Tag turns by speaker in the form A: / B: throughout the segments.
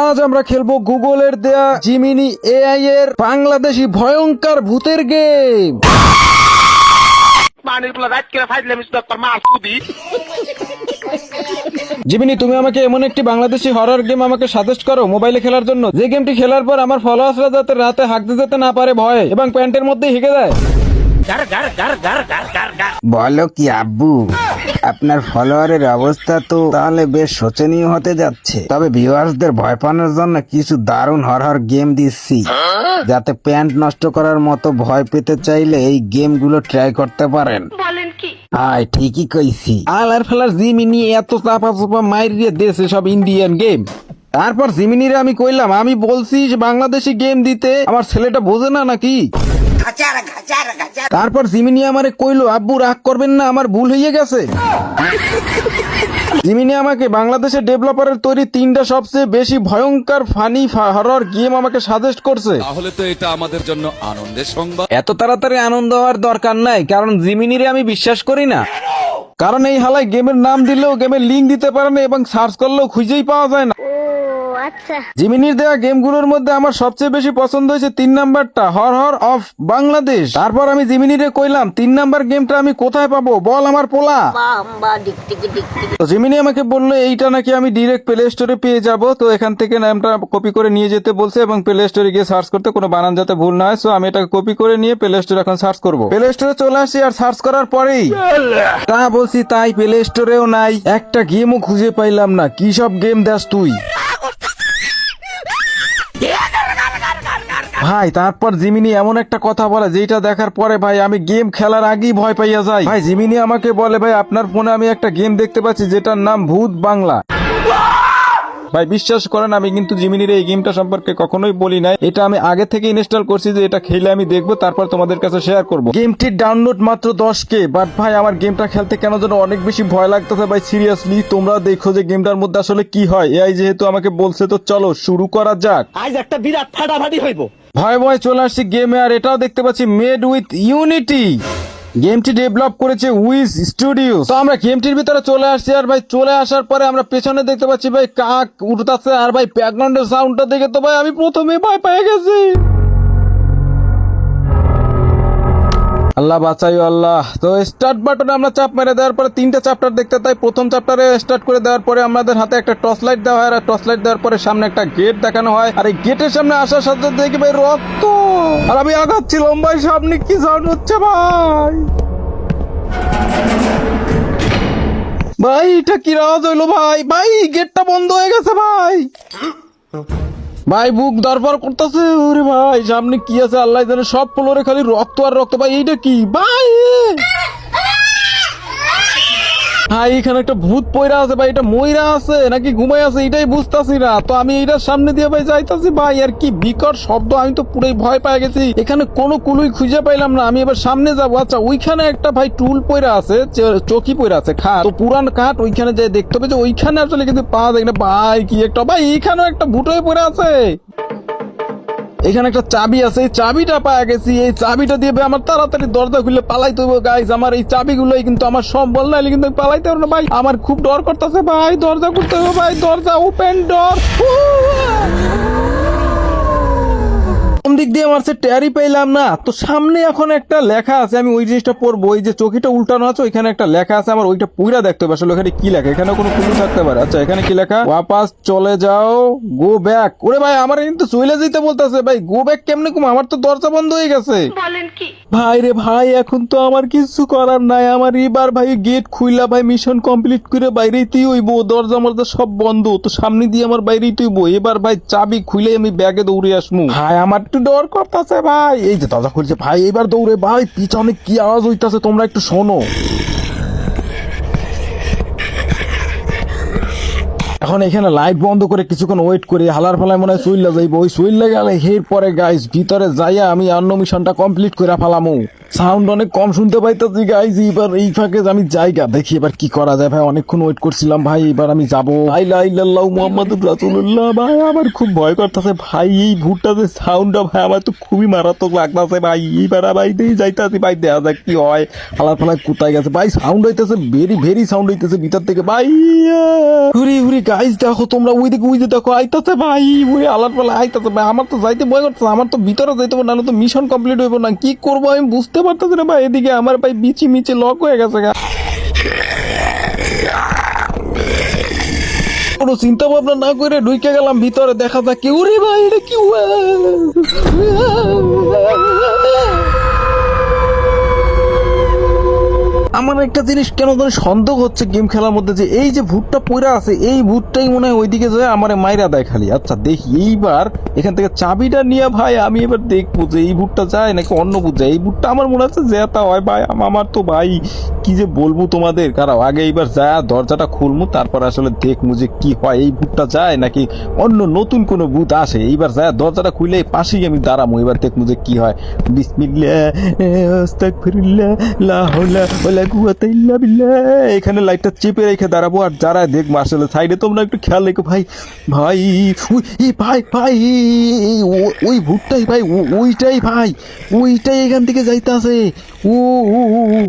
A: আজ আমরা খেলবো গুগলের দেয়া জিমিনি এআই এর বাংলাদেশি ভয়ঙ্কর ভূতের গেম। জিমিনি, তুমি আমাকে এমন একটি বাংলাদেশি হরর গেম আমাকে সাজেস্ট করো মোবাইলে খেলার জন্য, যে গেমটি খেলার পর আমার ফলোয়ার্সরা যাতে রাতে হাঁকতে যেতে না পারে ভয়ে এবং প্যান্টের মধ্যে হেগে যায়।
B: বলো কি আব্বু, আপনার ফলোয়ারের অবস্থা তো তাহলে বেশ শোচনীয় হতে যাচ্ছে। তবে ভিউয়ার্সদের ভয় পাওয়ানোর জন্য কিছু দারুণ হরর গেম দিচ্ছি, যাতে প্যান্ট নষ্ট করার মতো ভয় পেতে চাইলে এই গেমগুলো ট্রাই করতে পারেন। হ্যাঁ, ঠিকই কইছি।
A: আলার ফেলার জিমিনি এত চাপা চাপা মাইরিয়ে দেশে সব ইন্ডিয়ান গেম। তারপর জিমিনিরে আমি কইলাম, আমি বলছি যে বাংলাদেশি গেম দিতে, আমার ছেলেটা বোঝে না নাকি? তারপর জিমিনি আমারে কইলো, আব্বু রাগ করবেন না, আমার ভুল হয়ে গেছে। জিমিনি আমাকে বাংলাদেশের ডেভেলপারের তৈরি 3টা সবচেয়ে বেশি ভয়ঙ্কর ফানি হরর গেম আমাকে সাজেস্ট করছে।
C: তাহলে তো এটা আমাদের জন্য আনন্দের সংবাদ।
A: এত তাড়াতাড়ি আনন্দ হওয়ার দরকার নাই, কারণ জিমিনিরে আমি বিশ্বাস করি না। কারণ এই হালাই গেমের নাম দিলেও গেমের লিঙ্ক দিতে পারে না এবং সার্চ করলেও খুঁজেই পাওয়া যায় না। জিমিনির দেওয়া গেমগুলোর মধ্যে আমার সবচেয়ে বেশি পছন্দ হয়েছে 3 নাম্বারটা, হরর অফ বাংলাদেশ। তারপর আমি জিমিনিরে কইলাম, 3 নাম্বার গেমটা আমি কোথায় পাবো বল আমার পোলা। তো জিমিনি আমাকে বললো এইটা নাকি আমি ডিরেক্ট প্লে স্টোরে পেয়ে যাব। তো এখান থেকে নামটা কপি করে নিয়ে যেতে বলছে এবং প্লে স্টোরে গিয়ে সার্চ করতে কোনো বানান যাতে ভুল না হয়। সো আমি এটাকে কপি করে নিয়ে প্লে স্টোরে এখন সার্চ করবো। প্লে স্টোরে চলে আসি আর সার্চ করার পরেই তা বলছি তাই প্লে স্টোরেও নাই, একটা গেমও খুঁজে পাইলাম না। কি সব গেম দেস তুই ভাই? তারপর জিমিনি এমন একটা কথা বলে যেটা দেখার পরে ভাই আমি গেম খেলার আগেই ভয় পাইয়া যাই। ভাই জিমিনি আমাকে বলে, ভাই আপনার ফোনে আমি একটা গেম দেখতে পাচ্ছি যেটার নাম ভূত বাংলা। ভাই বিশ্বাস করেন, আমি কিন্তু জিমিনির এই গেমটা সম্পর্কে কখনোই বলি নাই। এটা আমি আগে থেকে ইনস্টল করছি যে এটা খেলে আমি দেখবো, তারপর তোমাদের কাছে শেয়ার করবো। গেমটির ডাউনলোড মাত্র 10K, বাট ভাই আমার গেমটা খেলতে কেন যেন অনেক বেশি ভয় লাগতেছে ভাই। সিরিয়াসলি তোমরা দেখো যে গেমটার মধ্যে আসলে কি হয়। এআই যেহেতু আমাকে বলছে, তো চলো শুরু করা যাক।
D: আজ একটা বিরাট ফাটাফাটি হইব।
A: ভয় ভয় চলে আসছি গেমে, আর এটাও দেখতে পাচ্ছি মেড উইথ ইউনিটি। গেমটি ডেভেলপ করেছে উইজ স্টুডিও। তো আমরা গেমটির ভিতরে চলে আসছি, আর ভাই চলে আসার পরে আমরা পেছনে দেখতে পাচ্ছি ভাই কাক উঠতাছে, আর ভাই ব্যাকগ্রাউন্ডের সাউন্ডটা দেখে তো ভাই আমি প্রথমে ভয় পেয়ে গেছি। আল্লাহ বাঁচাইও আল্লাহ। তো স্টার্ট বাটনে আমরা চাপ মেরে দেওয়ার পরে 3টা চ্যাপ্টার দেখতে পাই। প্রথম চ্যাপ্টারে স্টার্ট করে দেওয়ার পরে আমাদের হাতে একটা টর্চ লাইট দেওয়া হয়, আর টর্চ লাইট দেওয়ার পরে সামনে একটা গেট দেখানো হয়, আর এই গেটের সামনে আসার সাথে দেখি ভাই রক্ত, আর আমি আগাচ্ছিলাম ভাই, সামনে কি সাউন্ড হচ্ছে ভাই। ভাই এটা কি আওয়াজ হইলো ভাই? ভাই গেটটা বন্ধ হয়ে গেছে ভাই। ভাই বুক দরবার করতেছে। ওরে ভাই সামনে কি আছে আল্লাহ জানে, সব ফ্লোরে খালি রক্ত আর রক্ত। ভাই এইটা কি ভাই? ভাই এখানে একটা ভূত পয়রা আছে ভাই, এটা ময়রা আছে নাকি ঘুমাই আছে এটাই বুঝতাছি না। তো আমি এইটার সামনে দিয়ে ভাই যাইতাছি ভাই, আর কি বিকট শব্দ, আমি তো পুরোই ভয় পেয়ে গেছি। এখানে কোনো কুলুই খুঁজে পাইলাম না। আমি এবার সামনে যাবো। আচ্ছা ওইখানে একটা ভাই টুল পয়রা আছে, চকি পয়রা আছে, খাট, তো পুরান কাঠ, ওইখানে যাই দেখতে হবে যে ওইখানে আসলে কিন্তু পাওয়া যায় না। ভাই কি একটা, ভাই এইখানেও একটা ভূতই পয়রা আছে। এখানে একটা চাবি আছে, এই চাবিটা পাওয়া গেছি। এই চাবিটা দিয়ে আমার তাড়াতাড়ি দরজা খুলে পালাইতে হবে গাইস। আমার এই চাবিগুলোই কিন্তু আমার সম্বল, নাইলে কিন্তু আমি পালাইতে পারবো না ভাই। আমার খুব ডর করতেছে ভাই, দরজা খুলতে হবে ভাই, দরজা ওপেন ডর। কোন দিক দিয়ে মারছে টেরই পেলাম না। তো সামনে এখন একটা লেখা আছে, আমি ওই জিনিসটা পড়বো। ওই যে চকিটা উল্টানো আছে ওইখানে একটা লেখা আছে, আমার ওইটা পুরা দেখতে হবে আসলে ওখানে কি লেখা। এখানে কোনো ক্লু থাকতে পারে। আচ্ছা এখানে কি লেখা? ওয়াপাস চলে যাও, গো ব্যাক। ওরে ভাই আমার কিন্তু চলে যেতে বলতেছে ভাই, গো ব্যাক কেমনে কম? আমার তো দরজা বন্ধ হয়ে গেছে ভাই রে ভাই। এখন তো আমার কিছু করার নাই, আমার এবার ভাই গেট খুইলা ভাই মিশন কমপ্লিট করে বাইরেই হইব। দরজা মরজা সব বন্ধ, তো সামনে দিয়ে আমার বাইরেই হইব। এবার ভাই চাবি খুলে আমি ব্যাগে দৌড়ে আসবো। ভাই আমার একটু ডর করতেছে ভাই। এই যে দরজা খুলছে ভাই, এবার দৌড়ে ভাই। পিছনে কি আওয়াজ হইতাছে তোমরা একটু শোনো। এখন এখানে লাইট বন্ধ করে কিছুক্ষণ ওয়েট করি, হালার ফালায় মনে হয় সুইল্লা যাইব। ওই সুইল্লা গেলে এর পরে গাইস ভিতরে যাইয়া আমি অন্য মিশনটা কমপ্লিট করে ফেলামু। সাউন্ড অনেক কম শুনতে পাইতেছি গাইস। এবার এই ফাঁকে আমি জায়গা দেখি এবার কি করা যায় ভাই। অনেকক্ষণ ওয়েট করছিলাম ভাই, এবার আমি যাবো। লা ইলাহা ইল্লাল্লাহু মুহাম্মাদুর রাসূলুল্লাহ। ভাই আমার খুব ভয় করতেছে ভাই, এই ভূতটা যে সাউন্ডটা ভাই আমার তো খুবই মারাত্মক লাগতেছে ভাই। এইবার ভাই দিয়ে যাইতেছি ভাই, দেখা যাক কি হয়। হালার ফালায় কোথায় গেছে ভাই, সাউন্ড হইতেছে ভেরি ভেরি সাউন্ড হইতেছে ভিতর থেকে ভাই। হুরি হুরি গাইস দেখো তোমরা ওইদিকে ওই যে দেখো আইতাছে ভাই, ওই আলার পালা আইতাছে ভাই। আমার তো যাইতে ভয় করছে, আমার তো ভিতরে যাইতে হবে, নাহলে তো মিশন কমপ্লিট হইব না। কি করবো আমি বুঝতে পারতেছি না ভাই। এদিকে আমার ভাই বিচি মিচি লক হয়ে গেছে গা। কোনো চিন্তা ভাবনা না করে ঢুকে গেলাম ভিতরে, দেখা যাক কি। ওরে ভাই এটা কি আমার একটা জিনিস কেন জানি সন্দেহ হচ্ছে গেম খেলার মধ্যে, যে এই যে ভূতটা পড়ে আছে এই ভূতটাই মনে হয় ওইদিকে যায় আমার মাইরা দেয় খালি। আচ্ছা দেখি এইবার এখান থেকে চাবিটা নিয়ে ভাই আমি এবার দেখবো যে এই ভূতটা যায় নাকি অন্য ভূত যায়। এই ভূতটা আমার মনে হচ্ছে যেটা হয় ভাই, আমার তো ভাই কি যে বলবো তোমাদের, কারণ আগে এইবার যা দরজাটা খুলমু তারপর আসলে দেখমু যে কি হয়, এই ভূতটা যায় নাকি অন্য নতুন কোনো ভূত আসে। এইবার যা দরজাটা খুলে পাশেই আমি দাঁড়ামু, এবার দেখমু যে কি হয়। বিসমিল্লাহ আস্তাগফিরুল্লাহ লা হাওলা ওয়ালা কুওয়াতা ইল্লা বিল্লাহ। এখানে লাইটটা চেপে রেখে দাঁড়াবো আর যারা দেখবো আসলে সাইডে তোমরা একটু খেয়াল রেখো ভাই। ভাই ভাই ভাই ওই ভূতটাই ভাই, ওইটাই ভাই, ওইটাই এখান থেকে যাইতাছে। ও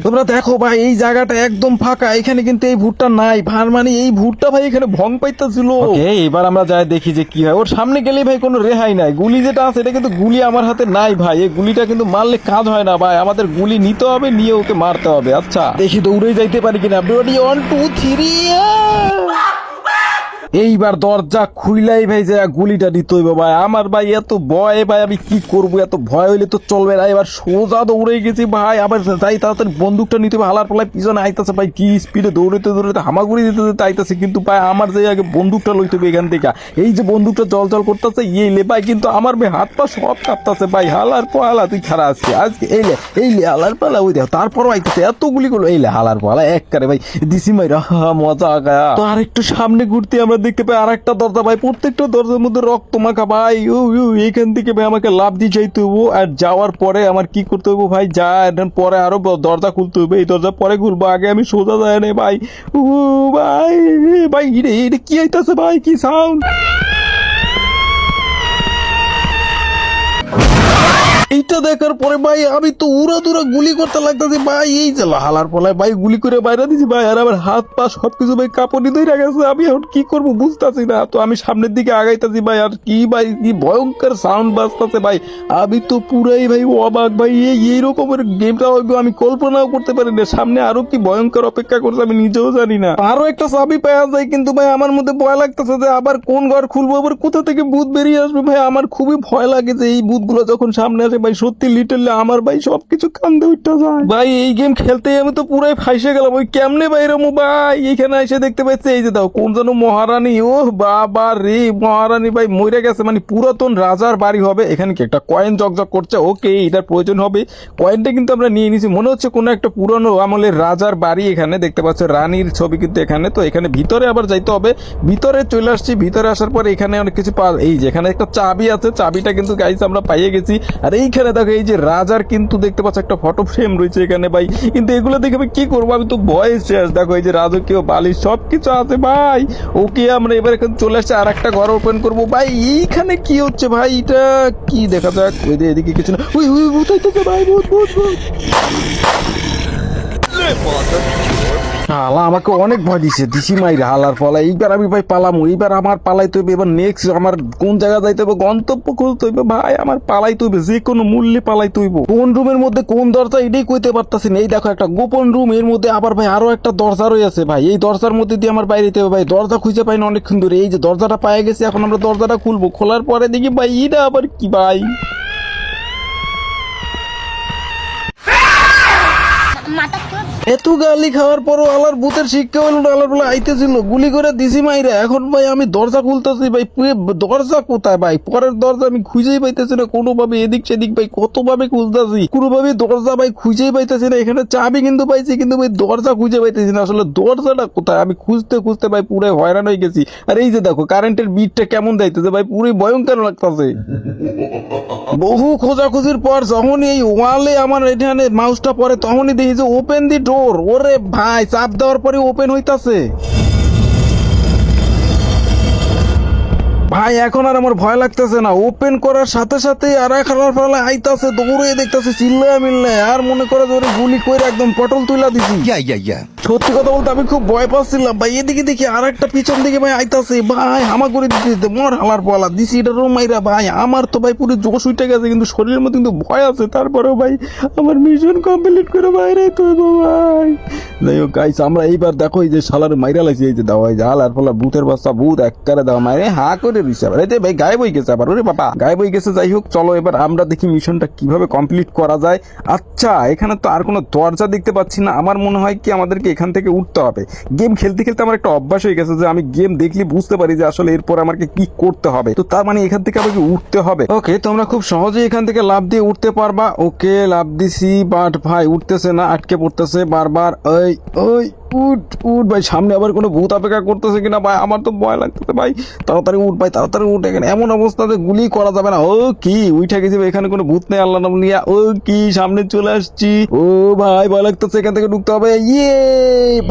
A: তোমরা দেখো ভাই এই জায়গাটা একদম ফাঁকা, এখানে কিন্তু এই ভূতটা নাই ভার, মানে এই ভূতটা ভাই এখানে ভং পাইতেছিল। এবার আমরা যাই দেখি যে কি হয়। ওর সামনে গেলে ভাই কোনো রেহাই নাই, গুলি যেটা আছে এটা কিন্তু গুলি আমার হাতে নাই ভাই। এই গুলিটা কিন্তু মারলে কাজ হয় না ভাই, আমাদের গুলি নিতে হবে, নিয়ে ওকে মারতে হবে। আচ্ছা দেখি দৌড়ে যাইতে পারি কিনা। রেডি 1 2 3। এইবার দরজা খুইলাই ভাই যে গুলিটা দিতে হইব ভাই। আমার ভাই এত ভয় ভাই, আমি কি করবো, এত ভয় হইলে তো চলবে না। এবার সোজা দৌড়ে গেছি ভাই, আবার যাই তাড়াতাড়ি বন্দুকটা নিতে হবে। হালার পালায় পিছনে আইতাছে ভাই, কি স্পিডে দৌড়াইতে দৌড়াইতে হামাগুড়ি দিতে দিতে আইতাছে। কিন্তু ভাই আমার যে আগে বন্দুকটা লইতে হবে এখান থেকে। এই যে বন্দুকটা জল জল করতেছে ইয়েলে ভাই, কিন্তু আমার ভাই হাত পা সব কাঁপতাছে ভাই। হালার পালা তুই খারাপ আজকে আজকে এইলে হালার পালা ওই দেখো তারপরও আইতেছে এত গুলি করলো। এইলে হালার পালা এক কারে ভাই দিছি মাইরা মজা গায়া। তো আর একটু সামনে ঘুরতে আমরা দেখতে পাই আর একটা দরজা ভাই, প্রত্যেকটা দরজার মধ্যে রক্ত মাখা ভাই। এইখান থেকে ভাই আমাকে লাভ দিয়ে যাইতে হবো, আর যাওয়ার পরে আমার কি করতে হবো ভাই, যা পরে আরো দরজা খুলতে হবে। এই দরজা পরে খুলবো, আগে আমি সোজা যায় না ভাই। ও ভাই ভাই এটা কি আইতাছে ভাই, কি সাউন্ড। এইটা দেখার পরে ভাই আমি তো উড়া দুরা গুলি করতে লাগতেছি ভাই। এই যে হালার পলায় ভাই গুলি করে বাইরে দিছি ভাই, আর আমার হাত পা সবকিছু ভাই কাপড়ি ধরে গেছে। আমি এখন কি করবো বুঝতেছি না। তো আমি সামনের দিকে আগাইতেছি ভাই, আর কি ভাই কি ভয়ঙ্কর সাউন্ড বাজতেছে ভাই। আমি তো পুরাই ভাই অবাক ভাই, এই রকমের গেমটা হয়তো আমি কল্পনাও করতে পারি না। সামনে আরো কি ভয়ঙ্কর অপেক্ষা করছে আমি নিজেও জানি না। আরো একটা চাবি পাওয়া যায়, কিন্তু ভাই আমার মধ্যে ভয় লাগতেছে যে আবার কোন ঘর খুলবো, আবার কোথা থেকে ভূত বেরিয়ে আসবে ভাই। আমার খুবই ভয় লাগে যে এই ভূতগুলো যখন সামনে আসে ভাই, সত্যি লিটারলি আমার ভাই সবকিছু কান্দে উঠতে যায় ভাই। এই গেম খেলতে আমি তো পুরাই ফাইসে গেলাম। ওই কেমনে বাইরমু ভাই, এখানে এসে দেখতে পাচ্ছি এই যে দাও কোন যেন মহারানী। ও বাবা রে, মহারানী ভাই মরে গেছে, মানে পুরাতন রাজার বাড়ি হবে। এখানে কি একটা কয়েন জকজক করছে, ওকে এটার প্রয়োজন হবে। কয়েনটা কিন্তু আমরা নিয়ে নিছি, মনে হচ্ছে কোনো একটা পুরানো আমলের রাজার বাড়ি। এখানে দেখতে পাচ্ছ রানীর ছবি কিন্তু এখানে। তো এখানে ভিতরে আবার যাইতে হবে, ভিতরে চলে আসছি। ভিতরে আসার পর এখানে অনেক কিছু এই যে এখানে একটা চাবি আছে, চাবিটা কিন্তু গাইস আমরা পাইয়ে গেছি। আর এইখানে দেখো এই যে রাজার কিন্তু দেখতে পাচ্ছ একটা ফটো ফ্রেম রয়েছে এখানে ভাই। কিন্তু এগুলো দেখে আমি কি করবো, আমি তো ভয় শেষ। দেখো এই যে রাজকীয় বালিশ সবকিছু আছে ভাই। ওকে আমরা এবার এখানে চলে আসছে, আর একটা ঘর ওপেন করবো ভাই। এইখানে কি হচ্ছে ভাই, এটা কি দেখা যাক। ওই এদিকে কিছু না, ওই ভূত হইতেছে ভাই, ভূত ভূত ভূত। শালা আমাকে অনেক ভয় দিছি মাইরা হালার পালা। এইবার আমি ভাই পালামু, এইবার আমার পালাইতে হইবে। এবার নেক্সট আমার কোন জায়গা যাইতে হবে, গন্তব্য খুঁজতে হইবে ভাই। আমার পালাইতে হইবে, যে কোনো মূল্যে পালাইতে হইব। কোন রুমের মধ্যে কোন দরজা এটাই কইতে পারতাছি না। এই দেখো একটা গোপন রুম, এর মধ্যে আবার ভাই আরো একটা দরজা রয়েছে ভাই। এই দরজার মধ্যে দিয়ে আমার বাইরে যেতে হবে ভাই। দরজা খুঁজে পাই না অনেকক্ষণ ধরে। এই যে দরজাটা পায়ে গেছি, এখন আমরা দরজাটা খুলবো। খোলার পরে দেখি ভাই এটা আবার কি ভাই। এত গালি খাওয়ার পরও আলার ভূতের শিক্ষা হলো না। আলার বলে আইতেছিল, গুলি করে দিছি মাইরা। এখন ভাই আমি দরজা খুলতেছি ভাই, দরজা কোথায় ভাই, পরের দরজা আমি খুঁজেই পাইতেছি না কোনোভাবে। এদিক সেদিক ভাই কতভাবে খুঁজতেছি, কোনোভাবে দরজা ভাই খুঁজেই পাইতেছি না। এখানে চাবি কিন্তু পাইছি, কিন্তু ভাই দরজা খুঁজে পাইতেছি না। আসলে দরজাটা কোথায় আমি খুঁজতে খুঁজতে ভাই পুরাই হয়রান হয়ে গেছি। আর এই যে দেখো কারেন্টের বিটটা কেমন যাইতেছে ভাই, পুরোই ভয়ঙ্কর লাগতেছে। বহু খোঁজাখুঁজির পর যখন এই ওয়ালে আমার এখানে মাউসটা পড়ে, তখনই দেখি যে ওপেন দি ডোর। ওরে ভাই চাপ দেওয়ার পরে ওপেন হইতাছে। ভাই এখন আর আমার ভয় লাগতেছে না, ওপেন করার সাথে সাথে আর এক হালার ফালা আইতাছে, দৌড়ে দেখতেছে চিল্লায় মিল্লায়, আর মনে করে যে ওরে গুলি করে একদম পটল তুইলা দিছি। সত্যি কথা বলতে আমি খুব ভয় পাচ্ছিলাম ভাই। এদিকে দেখি আর একটা পিছন দিকে ভাই আইতাছে, ভাই হামাগুড়ি দিতে মর হালার পালা দিছি এটা রুমাইরা। ভাই আমার তো ভাই পুরো জোশ উঠে গেছে, কিন্তু শরীরের মধ্যে কিন্তু ভয় আছে। তারপরেও ভাই আমার মিশন কমপ্লিট করে বাইরে তো ভাই। যাই হোক গাইস, আমরা এইবার দেখো এই যে শালার মাইরা লাগছে, এই যে দাও এই যে হালার পালা ভূতের বাচ্চা, ভূত একবারে দাও মাইরে হা করে দিছে। আবার এই যে ভাই গায়েব হয়ে গেছে আবার, ওরে বাবা গায়েব হয়ে গেছে। যাই হোক চলো এবার আমরা দেখি মিশনটা কিভাবে কমপ্লিট করা যায়। আচ্ছা এখানে তো আর কোনো দরজা দেখতে পাচ্ছি না, আমার মনে হয় কি আমাদেরকে এখান থেকে উঠতে হবে। গেম খেলতে খেলতে আমার একটা অভ্যাস হয়ে গেছে যে আমি গেম দেখলে বুঝতে পারি যে আসলে এরপর আমাকে কি করতে হবে। তো তার মানে এখান থেকে আমাকে উঠতে হবে। ওকে, তোমরা খুব সহজেই এখান থেকে লাফ দিয়ে উঠতে পারবা। ওকে লাফ দিছি, বাট ভাই উঠতেছে না, আটকে পড়তেছে বারবার। ওই ওই উঠ উঠ ভাই, সামনে আবার কোনো ভূত অপেক্ষা করতেছে কিনা ভাই, আমার তো ভয় লাগতেছে ভাই। তাড়াতাড়ি উঠ ভাই, তাড়াতাড়ি উঠ, এখানে এমন অবস্থাতে গুলি করা যাবে না। ও কি উঠে গেছি ভাই, এখানে কোনো ভূত নেই আল্লাহ নাম নিয়া। ও কি সামনে চলে আসছি, ও ভাই ভয় লাগতেছে, এখান থেকে ঢুকতে হবে। ইয়ে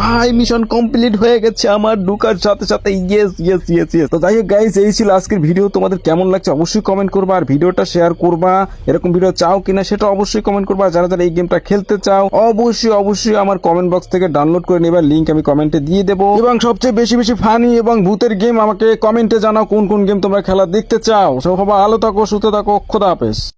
A: ভাই মিশন কমপ্লিট হয়ে গেছে আমার ঢুকার সাথে সাথে। Yes yes yes yes. তো যাই হোক গাইস, এই ছিল আজকের ভিডিও। তোমাদের কেমন লাগছে অবশ্যই কমেন্ট করবা, আর ভিডিওটা শেয়ার করবা। এরকম ভিডিও চাও কিনা সেটা অবশ্যই কমেন্ট করবা। যারা যারা এই গেমটা খেলতে চাও অবশ্যই অবশ্যই আমার কমেন্ট বক্স থেকে ডাউনলোড করে নেবার লিংক আমি কমেন্টে দিয়ে দেবো। এবং সবচেয়ে বেশি বেশি ফানি এবং ভূতের গেম আমাকে কমেন্টে জানাও কোন কোন গেম তোমরা খেলা দেখতে চাও। সব ভালো থাকো, সুস্থ থাকো, খোদা হাফেজ।